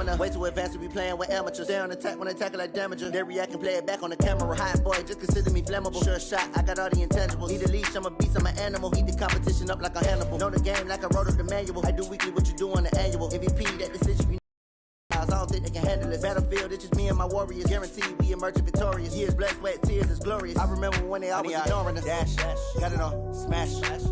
stamina. Way too advanced to be playing with amateurs. Stay on attack when they tackle like damager. They react and play it back on the camera. Hot boy, just consider me flammable. Sure shot, I got all the intangibles. Need a leash, I'm a beast, I'm an animal. Eat the competition up like a Hannibal. Know the game like I wrote up the manual. I do weekly what you do on the annual. MVP, that decision you I don't think they can handle it. Battlefield, it's just me and my warriors. Guaranteed we emerge victorious. Years, blood, sweat, tears, it's glorious. I remember when they always ignoring us. Dash, got it on, smash,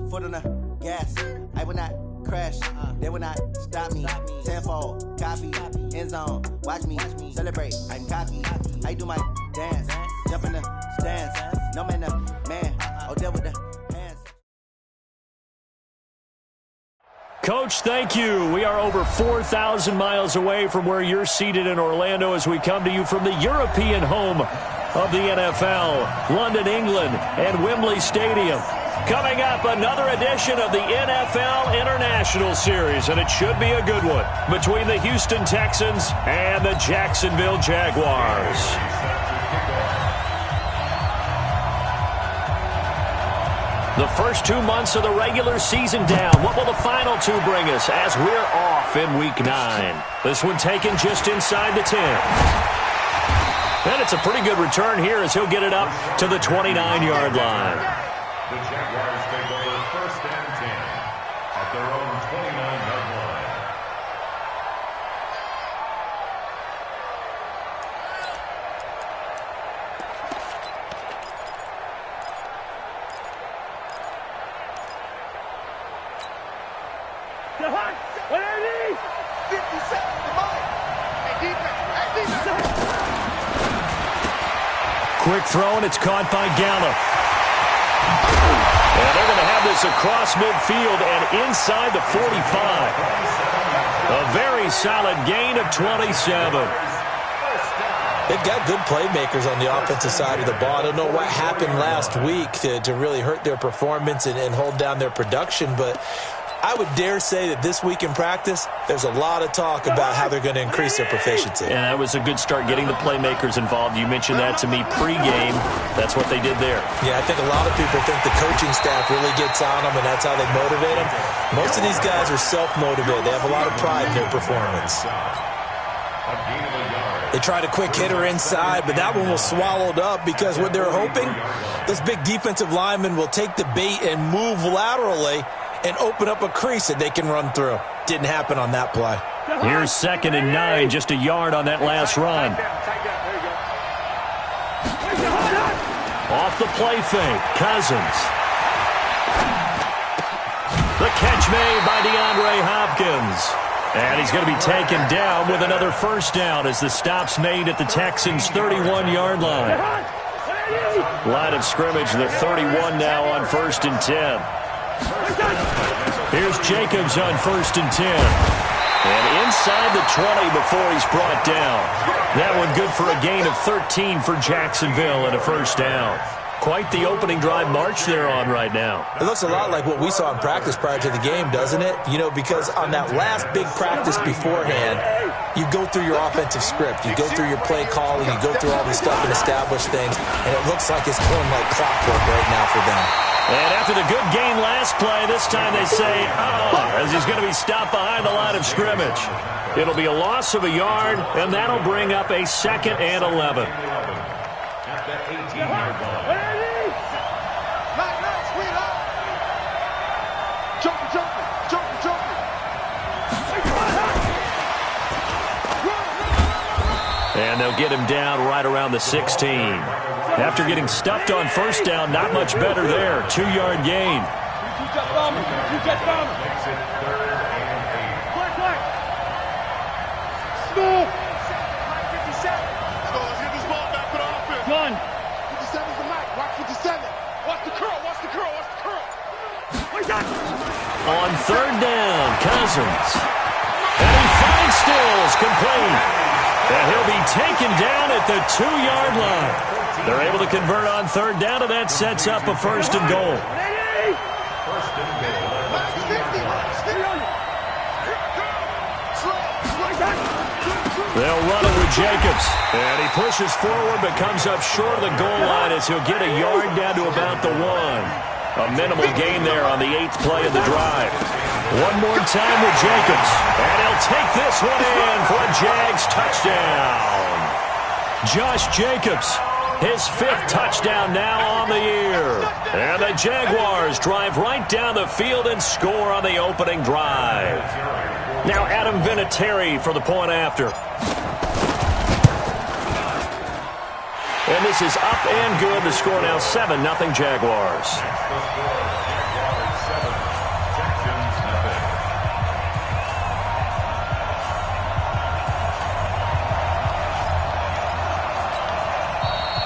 foot on the gas. I will not crash, they will not stop me. Tenfold, copy, end zone, watch me celebrate. I can copy, I do my dance, jump in the stands. No man, man, oh, there with the hands. Coach, thank you. We are over 4,000 miles away from where you're seated in Orlando as we come to you from the European home of the NFL, London, England, and Wembley Stadium. Coming up, another edition of the NFL International Series, and it should be a good one, between the Houston Texans and the Jacksonville Jaguars. The first 2 months of the regular season down. What will the final two bring us as we're off in Week 9? This one taken just inside the 10. And it's a pretty good return here as he'll get it up to the 29-yard line. The Jaguars take over first and 10 at their own 29-yard line. Quick throw, and it's caught by Gallup. And they're going to have this across midfield and inside the 45. A very solid gain of 27. They've got good playmakers on the offensive side of the ball. I don't know what happened last week to really hurt their performance and hold down their production, but I would dare say that this week in practice, there's a lot of talk about how they're going to increase their proficiency. And that was a good start, getting the playmakers involved. You mentioned that to me pregame. That's what they did there. Yeah, I think a lot of people think the coaching staff really gets on them, and that's how they motivate them. Most of these guys are self-motivated. They have a lot of pride in their performance. They tried a quick hitter inside, but that one was swallowed up because what they're hoping, this big defensive lineman will take the bait and move laterally and open up a crease that they can run through. Didn't happen on that play. Here's 2nd and 9, just a yard on that last run. Off the play fake, Cousins. The catch made by DeAndre Hopkins. And he's going to be taken down with another first down as the stop's made at the Texans' 31-yard line. Line of scrimmage, the 31 now on 1st and 10. Here's Jacobs on 1st and 10. And inside the 20 before he's brought down. That one good for a gain of 13 for Jacksonville and a first down. Quite the opening drive march they're on right now. It looks a lot like what we saw in practice prior to the game, doesn't it? You know, because on that last big practice beforehand, you go through your offensive script. You go through your play calling. You go through all this stuff and establish things. And it looks like it's going like clockwork right now for them. And after the good gain last play, this time they say, as he's going to be stopped behind the line of scrimmage. It'll be a loss of a yard, and that'll bring up a 2nd and 11. At the 18-yard line. And they'll get him down right around the 16. After getting stuffed on first down, not much better there. 2-yard gain. On 3rd down, Cousins. And he finds Stills, complete. And he'll be taken down at the 2-yard line. They're able to convert on 3rd down, and that sets up a 1st and goal. They'll run it with Jacobs. And he pushes forward but comes up short of the goal line as he'll get a yard down to about the 1. A minimal gain there on the 8th play of the drive. One more time with Jacobs. And he'll take this one in for a Jags touchdown. Josh Jacobs, his 5th touchdown now on the year. And the Jaguars drive right down the field and score on the opening drive. Now Adam Vinatieri for the point after. And this is up and good. The score now 7-0 Jaguars.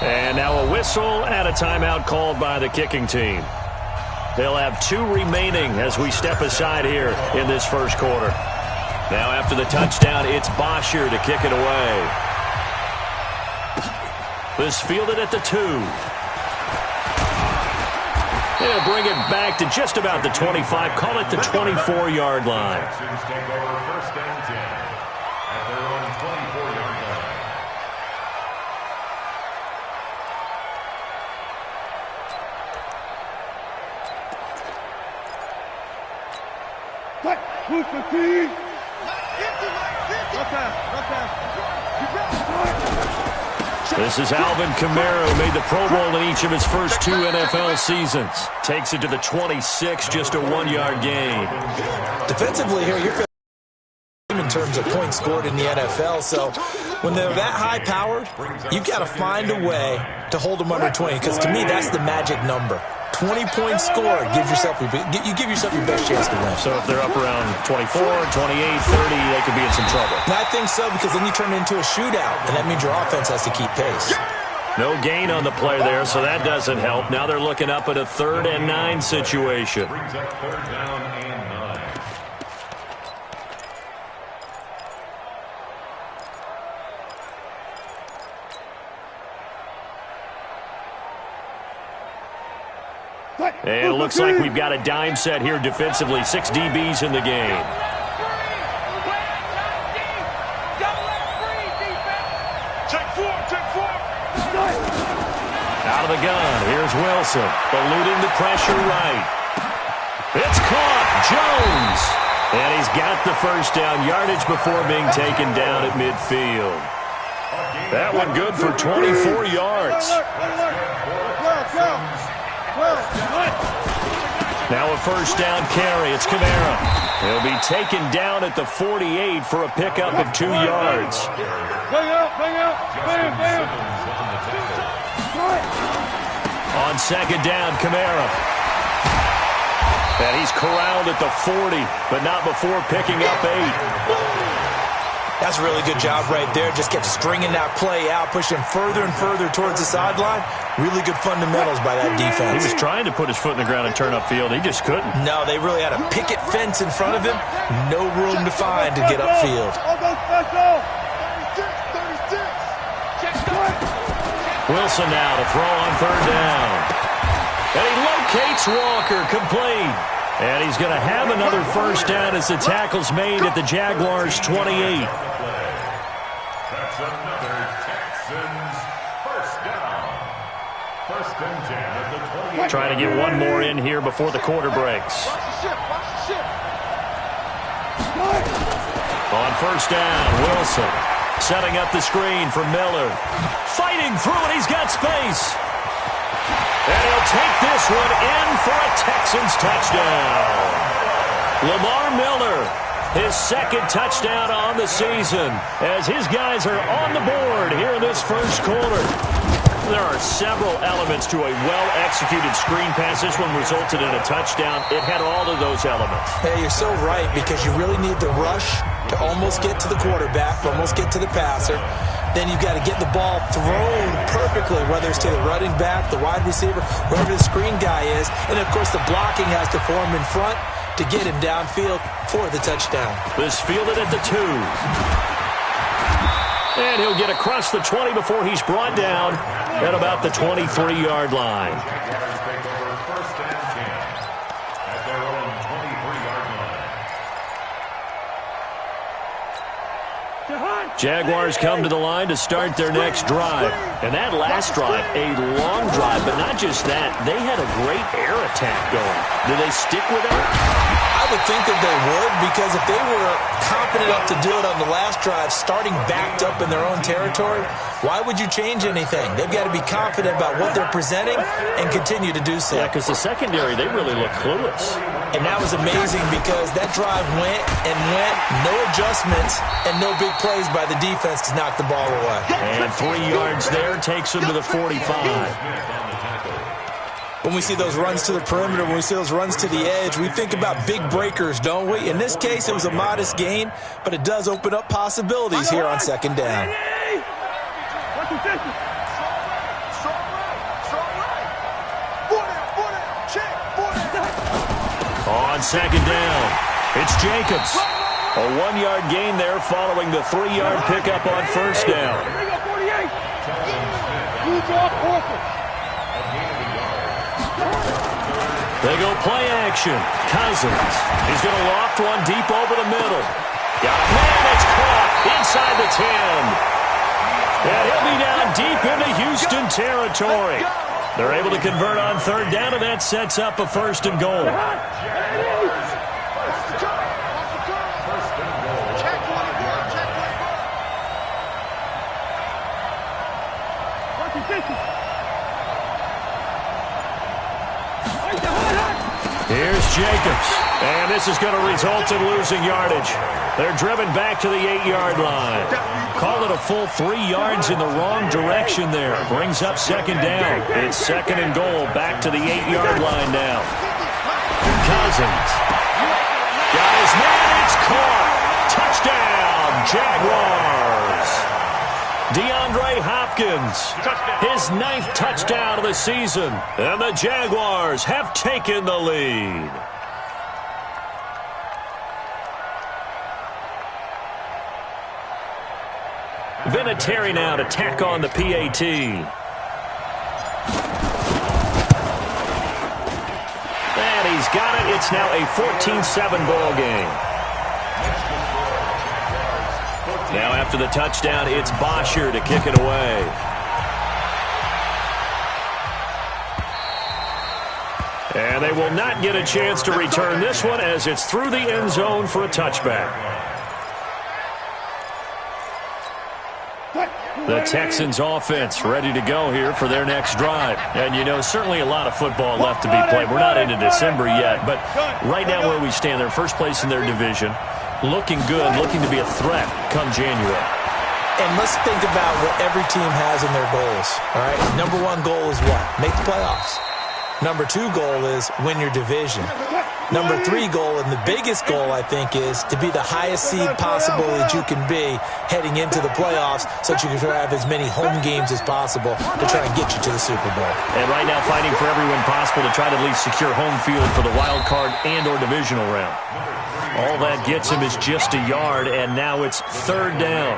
And now a whistle and a timeout called by the kicking team. They'll have 2 remaining as we step aside here in this first quarter. Now after the touchdown, it's Bosher to kick it away. This fielded at the 2. They'll bring it back to just about the 25. Call it the 24-yard line. Texans take over 1st and 10 at their own 24-yard line. This is Alvin Kamara, who made the Pro Bowl in each of his first 2 NFL seasons. Takes it to the 26, just a 1-yard gain. Defensively here, you're in terms of points scored in the NFL, so when they're that high-powered, you've got to find a way to hold them under 20, because to me, that's the magic number. 20-point score, you give yourself your best chance to win. So if they're up around 24, 28, 30, they could be in some trouble. And I think so, because then you turn it into a shootout, and that means your offense has to keep pace. No gain on the play there, so that doesn't help. Now they're looking up at a 3rd and 9 situation. Brings up 3rd down and 9. And it looks like we've got a dime set here defensively. 6 DBs in the game. Out of the gun. Here's Wilson. Eluding the pressure right. It's caught. Jones. And he's got the first down. Yardage before being taken down at midfield. That one good for 24 yards. Now a first down carry. It's Kamara. He'll be taken down at the 48 for a pickup of 2 yards. On 2nd down, Kamara. And he's corralled at the 40, but not before picking up 8. That's a really good job right there. Just kept stringing that play out, pushing further and further towards the sideline. Really good fundamentals by that defense. He was trying to put his foot in the ground and turn upfield. He just couldn't. No, they really had a picket fence in front of him. No room to find to get upfield. Wilson now to throw on 3rd down. And he locates Walker, complete. And he's going to have another first down as the tackle's made at the Jaguars' 28. That's another Texans first down. 1st and 10 at the 28. Trying to get one more in here before the quarter breaks. On 1st down, Wilson setting up the screen for Miller. Fighting through it, he's got space. And he'll take this one in for a Texans touchdown. Lamar Miller, his 2nd touchdown on the season, as his guys are on the board here in this first quarter. There are several elements to a well-executed screen pass. This one resulted in a touchdown. It had all of those elements. Hey, you're so right, because you really need the rush to almost get to the quarterback, almost get to the passer. Then you've got to get the ball thrown perfectly, whether it's to the running back, the wide receiver, whoever the screen guy is. And, of course, the blocking has to form in front to get him downfield for the touchdown. This fielded at the 2. And he'll get across the 20 before he's brought down at about the 23-yard line. Jaguars take over 1st and 10 at their own 23-yard line. Jaguars come to the line to start their next drive. And that last drive, a long drive, but not just that. They had a great air attack going. Do they stick with that? I would think that they would, because if they were confident enough to do it on the last drive, starting backed up in their own territory, why would you change anything? They've got to be confident about what they're presenting and continue to do so. Yeah, because the secondary, they really look clueless. And that was amazing because that drive went and went, no adjustments, and no big plays by the defense to knock the ball away. And 3 yards there takes them to the 45. When we see those runs to the perimeter, when we see those runs to the edge, we think about big breakers, don't we? In this case, it was a modest gain, but it does open up possibilities here on second down. On second down, it's Jacobs. A 1-yard gain there following the 3-yard pickup on first down. They go play action. Cousins. He's going to loft one deep over the middle. Got a man, it's caught inside the 10. And he'll be down deep into Houston territory. They're able to convert on third down, and that sets up a first and goal. Here's Jacobs, and this is going to result in losing yardage. They're driven back to the 8-yard line. Call it a full 3 yards in the wrong direction there. Brings up second down. It's second and goal back to the 8-yard line now. Cousins. Got his man. It's caught. Touchdown, Jaguars. DeAndre Hopkins, his 9th touchdown of the season. And the Jaguars have taken the lead. Vinatieri now to tack on the PAT. And he's got it. It's now a 14-7 ball game. Now after the touchdown, it's Bosher to kick it away. And they will not get a chance to return this one as it's through the end zone for a touchback. The Texans offense ready to go here for their next drive. And, you know, certainly a lot of football left to be played. We're not into December yet, but right now where we stand, they're first place in their division. Looking good, looking to be a threat come January. And let's think about what every team has in their goals, all right? Number 1 goal is what? Make the playoffs. Number 2 goal is win your division. Number 3 goal, and the biggest goal, I think, is to be the highest seed possible that you can be heading into the playoffs so that you can have as many home games as possible to try and get you to the Super Bowl. And right now fighting for every win possible to try to at least secure home field for the wild card and or divisional round. All that gets him is just a yard, and now it's third down.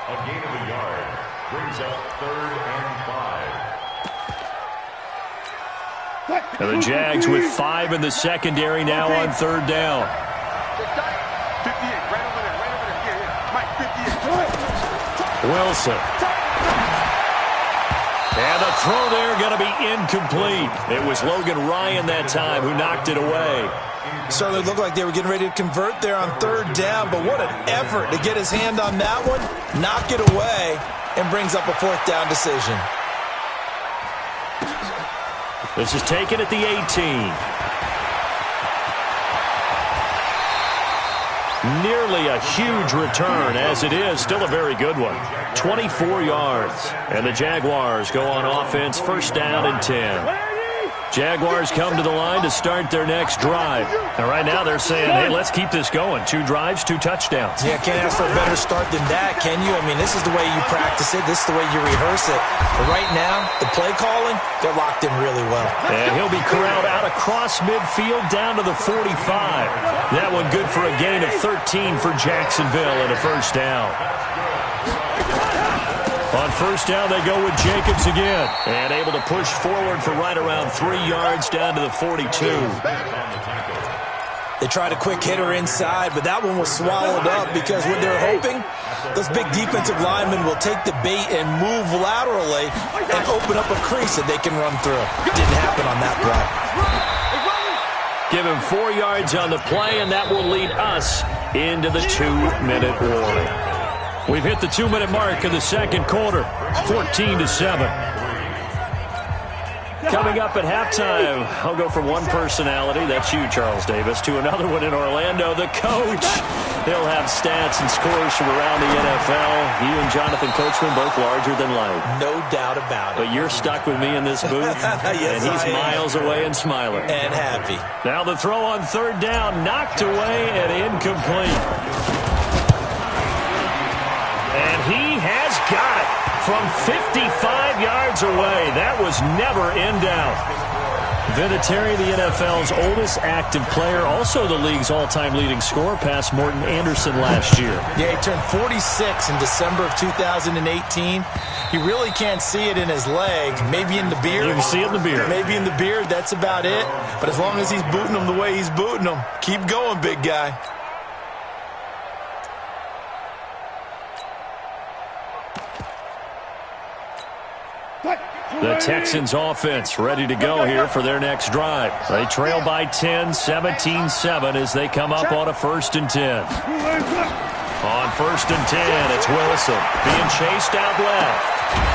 A gain of a yard brings up 3rd and 5. And the Jags with 5 in the secondary now on third down. 58, right over there. Mike, 58. Wilson. And the throw there going to be incomplete. It was Logan Ryan that time who knocked it away. Certainly looked like they were getting ready to convert there on third down, but what an effort to get his hand on that one, knock it away, and brings up a 4th down decision. This is taken at the 18. Nearly a huge return, as it is still a very good one. 24 yards. And the Jaguars go on offense, first down and 10. Jaguars come to the line to start their next drive. And right now they're saying, hey, let's keep this going. 2 drives, 2 touchdowns. Yeah, can't ask for a better start than that, can you? I mean, this is the way you practice it. This is the way you rehearse it. But right now, the play calling, they're locked in really well. And he'll be corralled out across midfield down to the 45. That one good for a gain of 13 for Jacksonville and a first down. On first down, they go with Jacobs again. And able to push forward for right around 3 yards down to the 42. They tried a quick hitter inside, but that one was swallowed up because what they're hoping, those big defensive linemen will take the bait and move laterally and open up a crease that they can run through. Didn't happen on that play. Give him 4 yards on the play, and that will lead us into the 2-minute warning. We've hit the 2-minute mark in the second quarter, 14-7. Coming up at halftime, I'll go from one personality, that's you, Charles Davis, to another one in Orlando, the coach. He'll have stats and scores from around the NFL. You and Jonathan Coachman both larger than life. No doubt about it. But you're stuck with me in this booth, yes, and he's miles away and smiling. And happy. Now the throw on third down, knocked away and incomplete. And he has got it. From 55 yards away. That was never in doubt. Vinatieri, the NFL's oldest active player, also the league's all-time leading scorer, past Morton Anderson last year. Yeah, he turned 46 in December of 2018. He really can't see it in his leg. Maybe in the beard. You can see it in the beard. Maybe in the beard, that's about it. But as long as he's booting them the way he's booting them, keep going, big guy. The Texans offense ready to go here for their next drive. They trail by 10, 17-7 as they come up on a 1st and 10. On 1st and 10, it's Wilson being chased out left.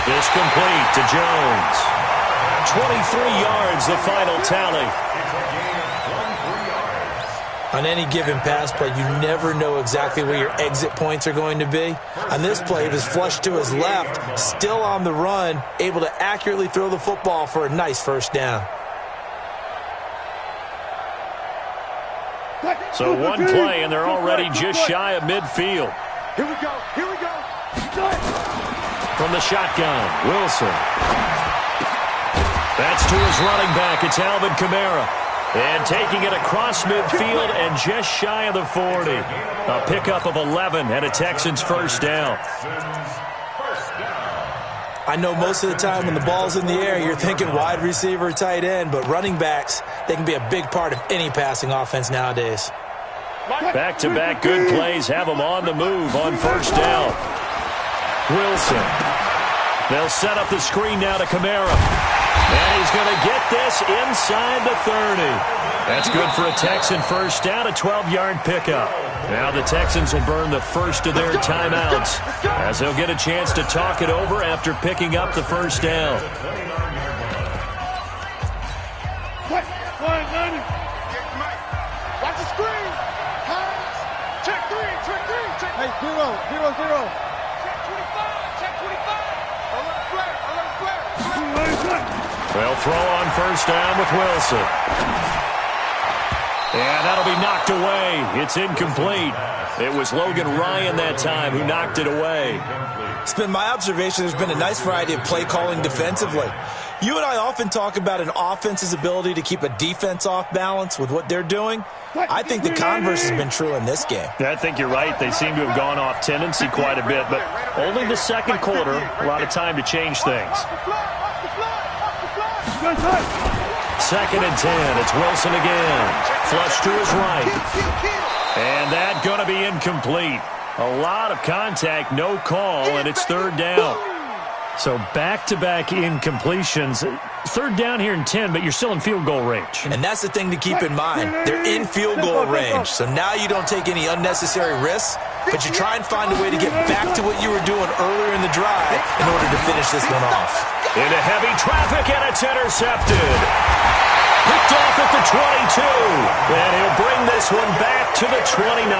This complete to Jones. 23 yards, the final tally. On any given pass play, you never know exactly where your exit points are going to be. On this play, it was flushed to his left, still on the run, able to accurately throw the football for a nice 1st down. So one play, and they're already just shy of midfield. Here we go. Here we go. From the shotgun, Wilson. That's to his running back. It's Alvin Kamara. And taking it across midfield and just shy of the 40. A pickup of 11 and a Texans 1st down. I know most of the time when the ball's in the air, you're thinking wide receiver, tight end, but running backs, they can be a big part of any passing offense nowadays. Back-to-back good plays have them on the move on 1st down. Wilson. They'll set up the screen now to Kamara. And he's going to get this inside the 30. That's good for a Texan 1st down, a 12-yard pickup. Now the Texans will burn the first of their timeouts as they'll get a chance to talk it over after picking up the 1st down. Watch the screen. Check 3. Hey, 0. Check 25. Alert flare. They'll throw on 1st down with Wilson. And that'll be knocked away. It's incomplete. It was Logan Ryan that time who knocked it away. It's been my observation there's been a nice variety of play calling defensively. You and I often talk about an offense's ability to keep a defense off balance with what they're doing. I think the converse has been true in this game. I think you're right. They seem to have gone off tendency quite a bit, but only the second quarter, a lot of time to change things. 2nd and 10. It's Wilson again. Flush to his right. And that going to be incomplete. A lot of contact, no call, and it's 3rd down. So back-to-back incompletions. 3rd down here in 10, but you're still in field goal range. And that's the thing to keep in mind. They're in field goal range, so now you don't take any unnecessary risks, but you try and find a way to get back to what you were doing earlier in the drive in order to finish this one off. Into heavy traffic, and it's intercepted. Picked off at the 22, and he'll bring this one back to the 29.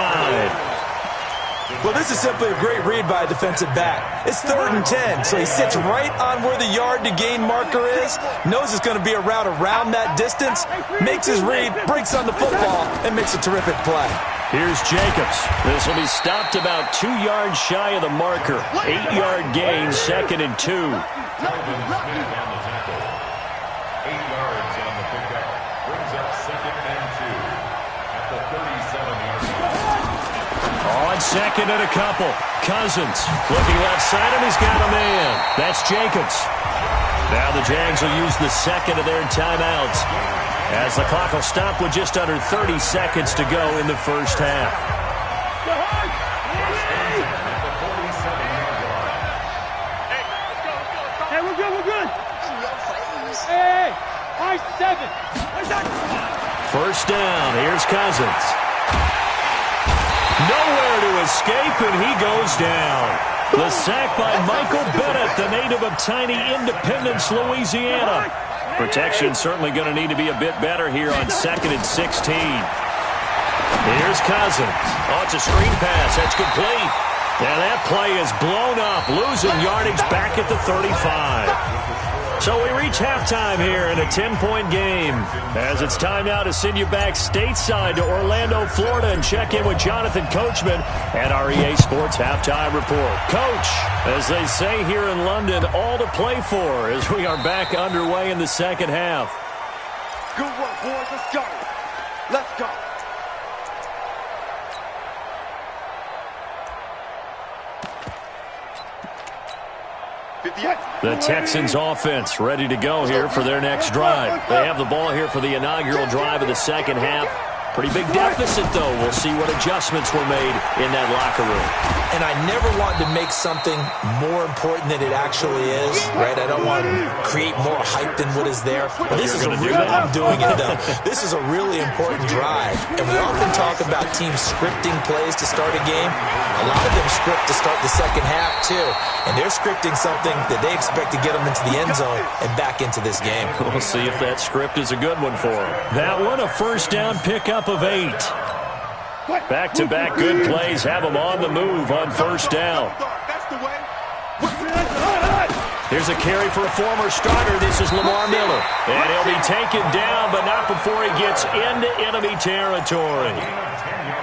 Well, this is simply a great read by a defensive back. It's 3rd and 10, so he sits right on where the yard-to-gain marker is, knows it's going to be a route around that distance, makes his read, breaks on the football, and makes a terrific play. Here's Jacobs. This will be stopped about 2 yards shy of the marker. 8-yard gain, 2nd and 2. 8 yards on the pickup. Brings up 2nd and 2 at the 37-yard line. On 2nd and a couple. Cousins looking left side, and he's got a man. That's Jacobs. Now the Jags will use the 2nd of their timeouts. as the clock will stop with just under 30 seconds to go in the first half. Hey, we're good, we're good. Hey, high 7. First down, here's Cousins. Nowhere to escape, and he goes down. The sack by Michael Bennett, the native of tiny Independence, Louisiana. Protection certainly going to need to be a bit better here on 2nd and 16. Here's Cousins. Oh, it's a screen pass. That's complete. And that play is blown up, losing yardage back at the 35. So we reach halftime here in a 10-point game, as it's time now to send you back stateside to Orlando, Florida, and check in with Jonathan Coachman at our EA Sports Halftime Report. Coach, as they say here in London, all to play for as we are back underway in the second half. Good work, boys. Let's go. Let's go. The Texans offense ready to go here for their next drive. They have the ball here for the inaugural drive of the second half. Pretty big deficit, though. We'll see what adjustments were made in that locker room. And I never want to make something more important than it actually is, right? I don't want to create more hype than what is there. But this is I'm doing it, though. This is a really important drive. And we often talk about teams scripting plays to start a game. A lot of them script to start the second half, too. And they're scripting something that they expect to get them into the end zone and back into this game. We'll see if that script is a good one for them. That one, a first down pickup of 8. Back-to-back good plays have them on the move on first down. Here's a carry for a former starter. This is Lamar Miller. And he'll be taken down, but not before he gets into enemy territory.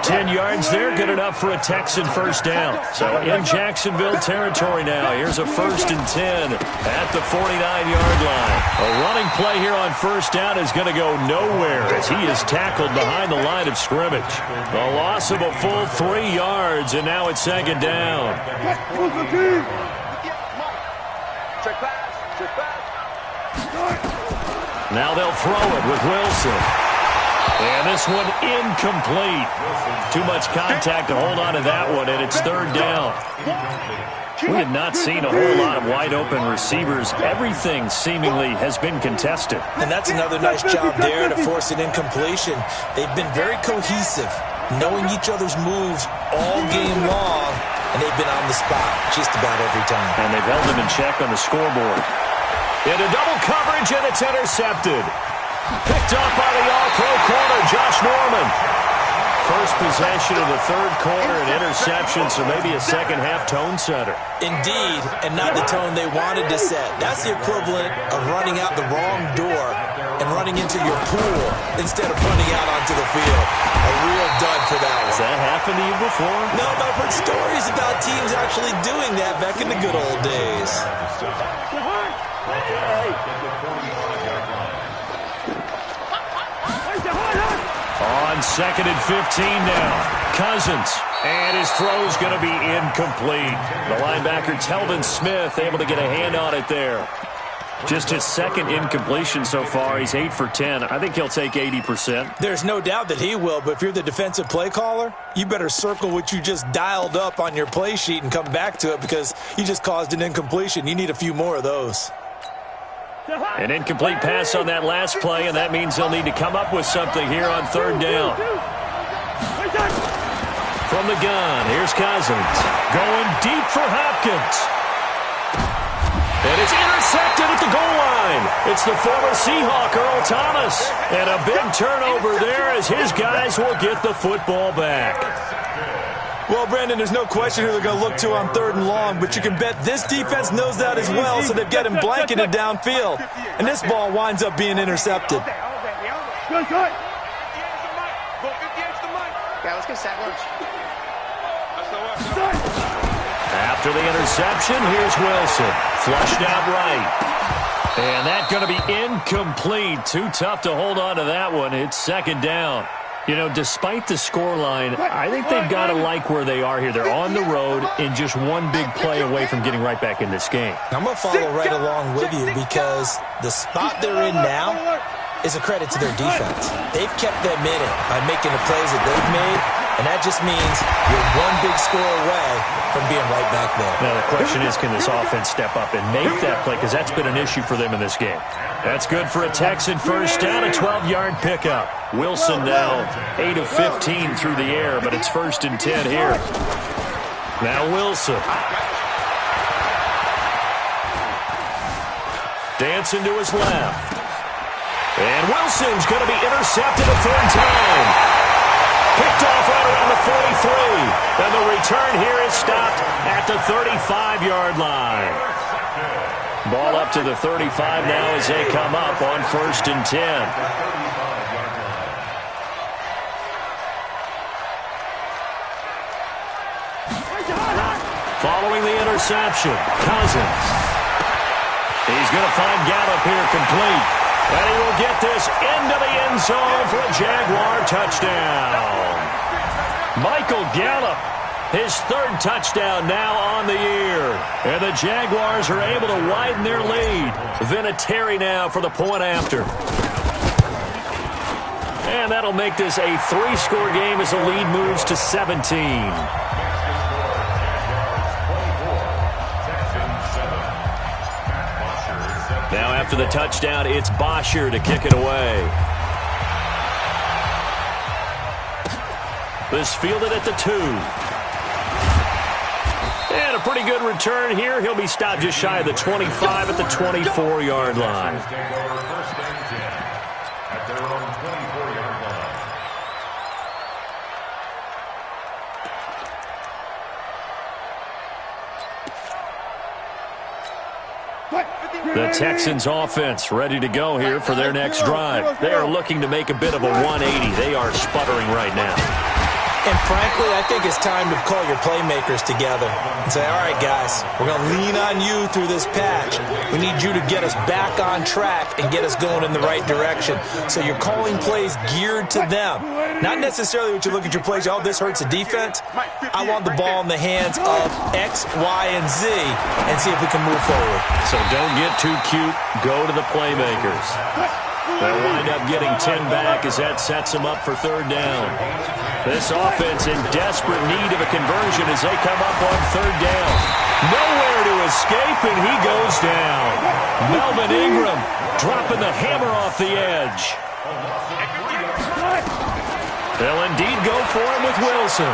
10 yards there, good enough for a Texan first down. So in Jacksonville territory now. Here's a 1st and 10 at the 49-yard line. A running play here on first down is going to go nowhere as he is tackled behind the line of scrimmage. A loss of a full 3 yards, and now it's second down. Now they'll throw it with Wilson. And this one incomplete. Too much contact to hold on to that one, and it's third down. We have not seen a whole lot of wide-open receivers. Everything seemingly has been contested. And that's another nice job there to force an incompletion. They've been very cohesive, knowing each other's moves all game long, and they've been on the spot just about every time. And they've held them in check on the scoreboard. Into double coverage, and it's intercepted. Picked up by the all-pro corner, Josh Norman. First possession of the third quarter, an interception, so maybe a second-half tone setter. Indeed, and not the tone they wanted to set. That's the equivalent of running out the wrong door and running into your pool instead of running out onto the field. A real dud for that one. Has that happened to you before? No, but I've heard stories about teams actually doing that back in the good old days. On 2nd and 15 now. Cousins. And his throw's going to be incomplete. The linebacker, Telvin Smith, able to get a hand on it there. Just his second incompletion so far. He's 8 for 10. I think he'll take 80%. There's no doubt that he will, but if you're the defensive play caller, you better circle what you just dialed up on your play sheet and come back to it because you just caused an incompletion. You need a few more of those. An incomplete pass on that last play, and that means they'll need to come up with something here on third down. From the gun, here's Cousins. Going deep for Hopkins. And it's intercepted at the goal line. It's the former Seahawk, Earl Thomas. And a big turnover there as his guys will get the football back. Well, Brandon, there's no question who they're going to look to on third and long, but you can bet this defense knows that as well, so they've got him blanketed downfield. And this ball winds up being intercepted. Good. Yeah, let's get sack lunch. After the interception, here's Wilson. Flushed out right. And that's going to be incomplete. Too tough to hold on to that one. It's second down. You know, despite the scoreline, I think they've got to like where they are here. They're on the road and just one big play away from getting right back in this game. I'm going to follow right along with you because the spot they're in now, is a credit to their defense. They've kept them in it by making the plays that they've made, and that just means you're one big score away from being right back there. Now the question is, can this offense step up and make that play, because that's been an issue for them in this game. That's good for a Texan first down, a 12-yard pickup. Wilson now 8 of 15 through the air, but it's 1st and 10 here. Now Wilson. Dancing to his left. And Wilson's going to be intercepted a 3rd time. Picked off right around the 43. And the return here is stopped at the 35-yard line. Ball up to the 35 now as they come up on 1st and 10. Following the interception, Cousins. He's going to find Gallup here complete. And he will get this into the end zone for a Jaguar touchdown. Michael Gallup, his 3rd touchdown now on the year. And the Jaguars are able to widen their lead. Vinatieri now for the point after. And that'll make this a 3-score game as the lead moves to 17. Now after the touchdown, it's Bosher to kick it away. This fielded at the 2. And a pretty good return here. He'll be stopped just shy of the 25 at the 24-yard line. At their own 24-yard line. The Texans offense ready to go here for their next drive. They are looking to make a bit of a 180. They are sputtering right now. And frankly, I think it's time to call your playmakers together and say, all right, guys, we're going to lean on you through this patch. We need you to get us back on track and get us going in the right direction. So you're calling plays geared to them. Not necessarily what you look at your plays, oh, this hurts the defense. I want the ball in the hands of X, Y, and Z and see if we can move forward. So don't get too cute. Go to the playmakers. They'll wind up getting 10 back as that sets them up for 3rd down. This offense in desperate need of a conversion as they come up on 3rd down. Nowhere to escape, and he goes down. Melvin Ingram dropping the hammer off the edge. They'll indeed go for him with Wilson.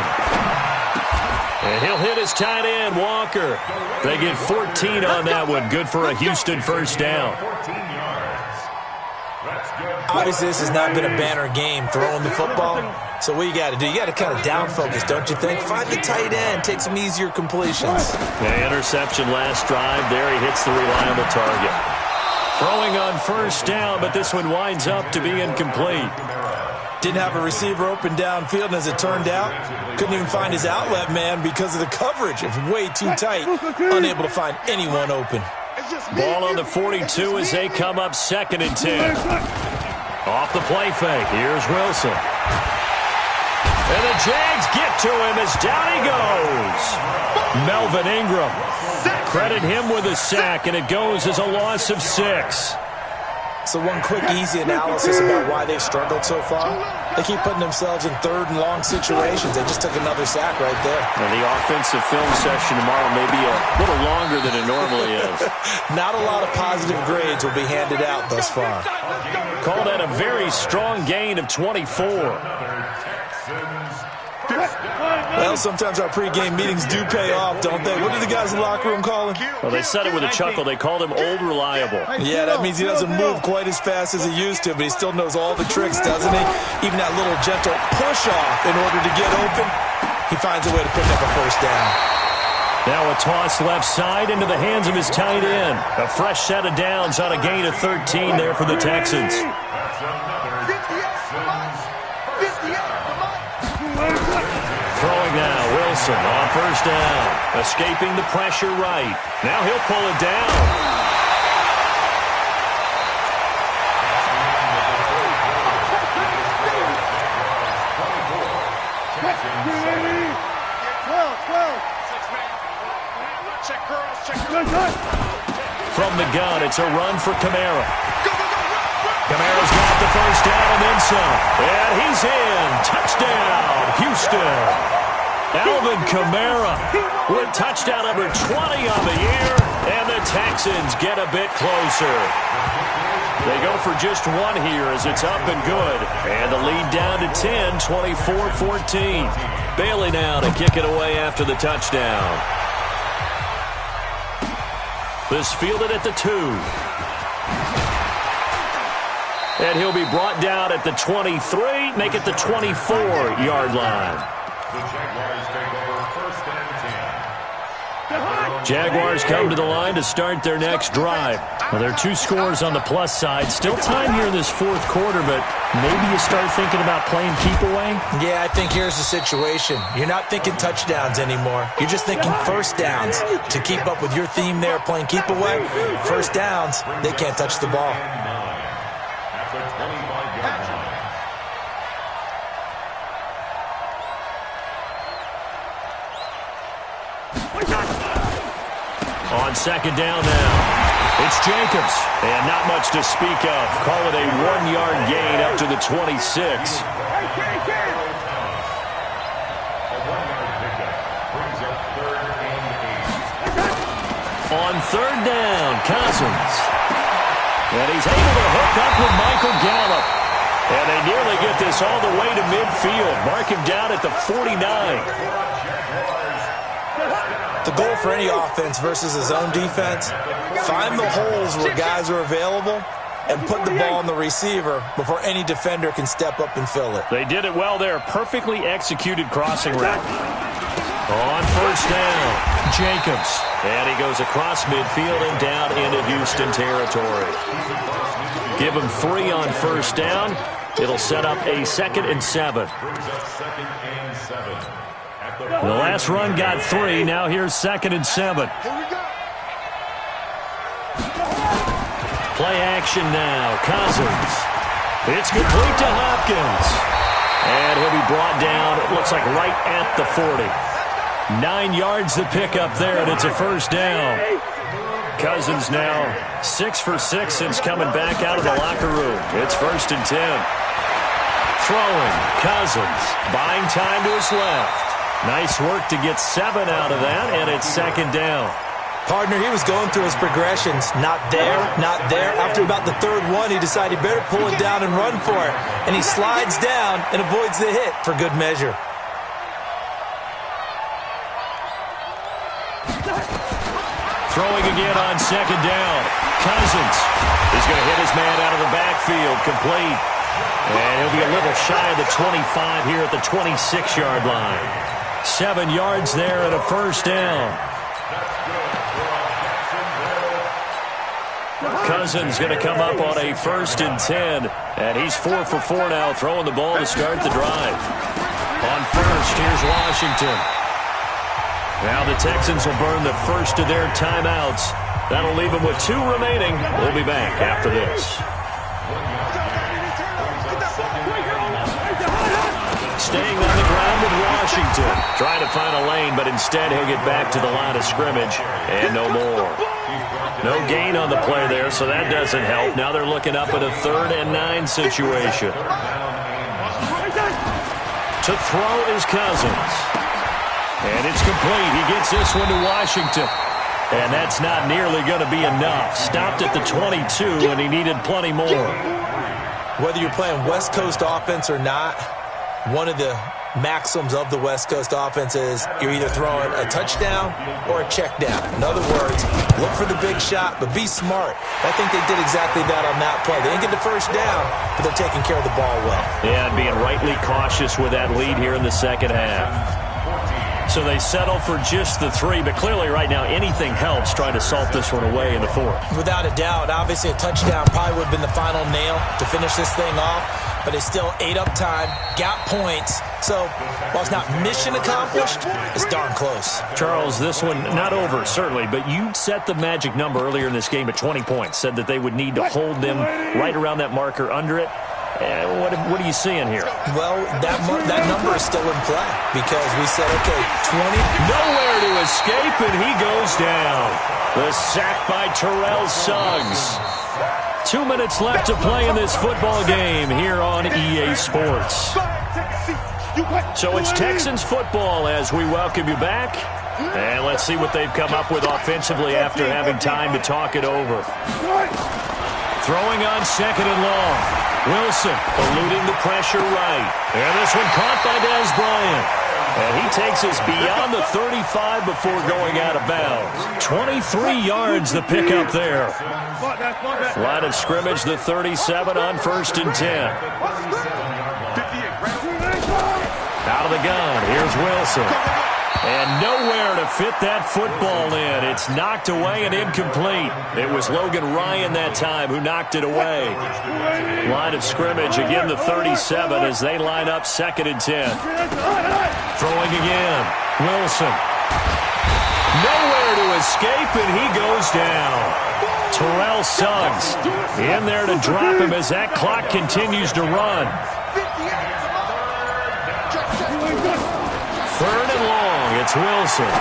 And he'll hit his tight end, Walker. They get 14 on that one. Good for a Houston 1st down. Obviously, this has not been a banner game throwing the football. So what you got to do, you got to kind of down focus, don't you think? Find the tight end, take some easier completions. The interception last drive. There he hits the reliable target. Throwing on 1st down, but this one winds up to be incomplete. Didn't have a receiver open downfield, and as it turned out, couldn't even find his outlet man because of the coverage. It was way too tight, unable to find anyone open. Ball on the 42 as they come up 2nd and 10. Off the play fake. Here's Wilson. And the Jags get to him as down he goes. Melvin Ingram. Credit him with a sack, and it goes as a loss of 6. So one quick, easy analysis about why they've struggled so far. They keep putting themselves in 3rd and long situations. They just took another sack right there. And the offensive film session tomorrow may be a little longer than it normally is. Not a lot of positive grades will be handed out thus far. Call that a very strong gain of 24. Well, sometimes our pregame meetings do pay off, don't they? What do the guys in the locker room call him? Well, they said it with a chuckle. They called him Old Reliable. Yeah, that means he doesn't move quite as fast as he used to, but he still knows all the tricks, doesn't he? Even that little gentle push-off in order to get open, he finds a way to pick up a 1st down. Now a toss left side into the hands of his tight end. A fresh set of downs on a gain of 13 there for the Texans. Throwing now, Wilson on 1st down. Escaping the pressure right. Now he'll pull it down. From the gun, it's a run for Kamara. Kamara's got the first down and then some. And he's in. Touchdown, Houston. Alvin Kamara with touchdown number 20 on the year. And the Texans get a bit closer. They go for just one here as it's up and good. And the lead down to 10, 24-14. Bailey now to kick it away after the touchdown. This fielded at the 2. And he'll be brought down at the 23, make it the 24-yard line. The Jaguars take over first and 10. Jaguars come to the line to start their next drive. Well, there are 2 scores on the plus side. Still time here in this fourth quarter, but maybe you start thinking about playing keep away? Yeah, I think here's the situation. You're not thinking touchdowns anymore. You're just thinking first downs. To keep up with your theme there, playing keep away, first downs, they can't touch the ball. At the 25-yard line. On second down now, it's Jacobs. And not much to speak of. Call it a 1-yard gain up to the 26. A 1-yard pickup brings up third and 8. On third down, Cousins. And he's able to hook up with Michael Gallup. And they nearly get this all the way to midfield. Mark him down at the 49. The goal for any offense versus a zone defense, find the holes where guys are available and put the ball on the receiver before any defender can step up and fill it. They did it well there. Perfectly executed crossing route. On first down, Jacobs. And he goes across midfield and down into Houston territory. Give him 3 on first down. It'll set up a 2nd and 7. The last run got 3. Now here's 2nd and 7. Play action now. Cousins. It's complete to Hopkins. And he'll be brought down, it looks like right at the 40. 9 yards to pick up there, and it's a first down. Cousins now 6 for 6 since coming back out of the locker room. It's 1st and 10. Throwing, Cousins, buying time to his left. Nice work to get 7 out of that, and it's 2nd down. Partner, he was going through his progressions. Not there, not there. After about the 3rd one, he decided he better pull it down and run for it. And he slides down and avoids the hit for good measure. Throwing again on 2nd down. Cousins is going to hit his man out of the backfield, complete. And he'll be a little shy of the 25 here at the 26-yard line. 7 yards there and a first down. Cousins going to come up on a 1st and 10. And he's 4 for 4 now, throwing the ball to start the drive. On first, here's Washington. Now the Texans will burn the first of their timeouts. That'll leave them with 2 remaining. We'll be back after this. Staying on the ground with Washington. Trying to find a lane, but instead he'll get back to the line of scrimmage. And no more. No gain on the play there, so that doesn't help. Now they're looking up at a 3rd and 9 situation. To throw is Cousins. And it's complete. He gets this one to Washington. And that's not nearly going to be enough. Stopped at the 22, and he needed plenty more. Whether you're playing West Coast offense or not, one of the maxims of the West Coast offense is you're either throwing a touchdown or a check down. In other words, look for the big shot, but be smart. I think they did exactly that on that play. They didn't get the first down, but they're taking care of the ball well. Yeah, and being rightly cautious with that lead here in the second half. So they settle for just the 3, but clearly right now anything helps trying to salt this one away in the 4th. Without a doubt, obviously a touchdown probably would have been the final nail to finish this thing off, but it's still ate up time, got points. So while it's not mission accomplished, it's darn close. Charles, this one not over, certainly, but you set the magic number earlier in this game at 20 points, said that they would need to hold them right around that marker under it. What are you seeing here? Well, that number is still in play because we said, okay, 20. Nowhere to escape, and he goes down. The sack by Terrell Suggs. 2 minutes left to play in this football game here on EA Sports. So it's Texans football as we welcome you back. And let's see what they've come up with offensively after having time to talk it over. Throwing on second and long. Wilson eluding the pressure right. And this one caught by Dez Bryant. And he takes us beyond the 35 before going out of bounds. 23 yards the pickup there. Line of scrimmage, the 37 on 1st and 10. Out of the gun, here's Wilson. And nowhere to fit that football in. It's knocked away and incomplete. It was Logan Ryan that time who knocked it away. Line of scrimmage, again the 37 as they line up 2nd and 10. Throwing again. Wilson. Nowhere to escape, and he goes down. Terrell Suggs in there to drop him as that clock continues to run. 3rd and long, it's Wilson.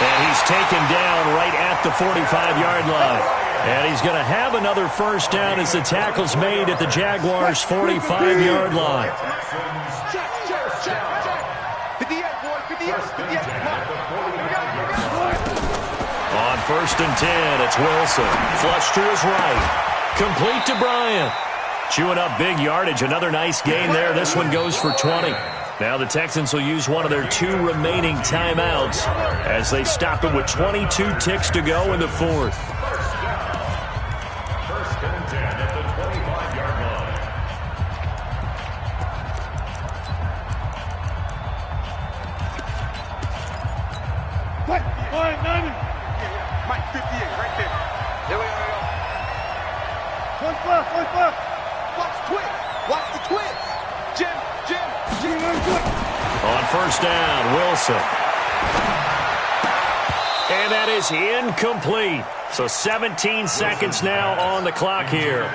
And he's taken down right at the 45-yard line. And he's going to have another first down as the tackle's made at the Jaguars' 45-yard line. On 1st and 10, it's Wilson. Flush to his right. Complete to Bryant. Chewing up big yardage. Another nice gain there. This one goes for 20. Now the Texans will use one of their 2 remaining timeouts as they stop it with 22 ticks to go in the 4th. 1st and 10 at the 25-yard line. Mike, 58, right there. There we go. Watch left. Watch twist. Watch the twist. Jim. On 1st down, Wilson. And that is incomplete. So 17 seconds now on the clock here.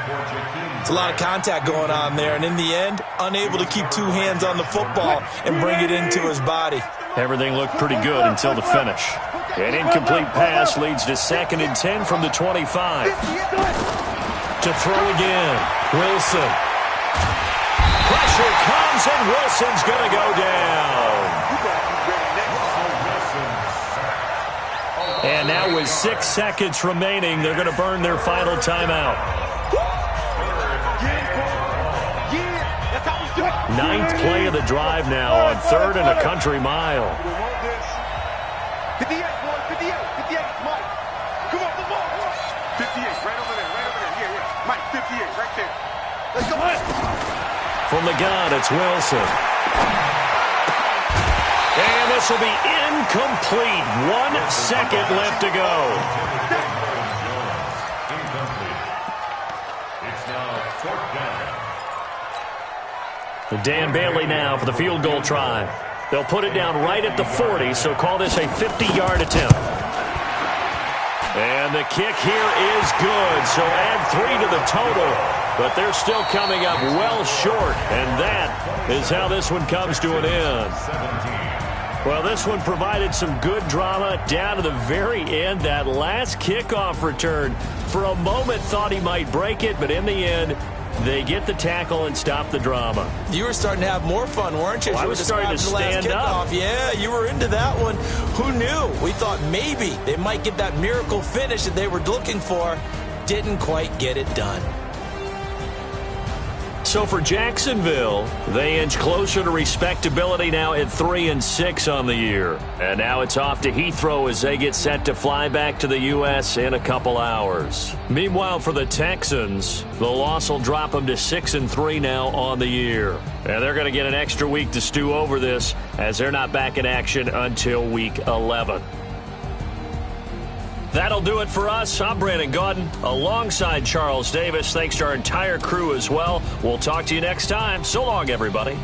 It's a lot of contact going on there, and in the end, unable to keep 2 hands on the football and bring it into his body. Everything looked pretty good until the finish. An incomplete pass leads to 2nd and 10 from the 25. To throw again, Wilson. Pressure comes, and Wilson's going to go down. And now with 6 seconds remaining, they're going to burn their final timeout. 9th play of the drive now on 3rd and a country mile. 58, boy, 58, Mike. Come on, 58, right over there. Yeah. Mike, 58, right there. Let's go, Mike. From the gun, it's Wilson. And this will be incomplete. 1 second left to go. Incomplete. It's now 4th down. Dan Bailey now for the field goal try. They'll put it down right at the 40, so call this a 50-yard attempt. And the kick here is good, so add 3 to the total. But they're still coming up well short, and that is how this one comes to an end. Well, this one provided some good drama down to the very end. That last kickoff return, for a moment thought he might break it, but in the end, they get the tackle and stop the drama. You were starting to have more fun, weren't you? Well, I was starting to stand up. Yeah, you were into that one. Who knew? We thought maybe they might get that miracle finish that they were looking for. Didn't quite get it done. So for Jacksonville, they inch closer to respectability now at 3-6 on the year. And now it's off to Heathrow as they get set to fly back to the U.S. in a couple hours. Meanwhile, for the Texans, the loss will drop them to 6-3 now on the year. And they're going to get an extra week to stew over this as they're not back in action until week 11. That'll do it for us. I'm Brandon Gaudin alongside Charles Davis. Thanks to our entire crew as well. We'll talk to you next time. So long, everybody.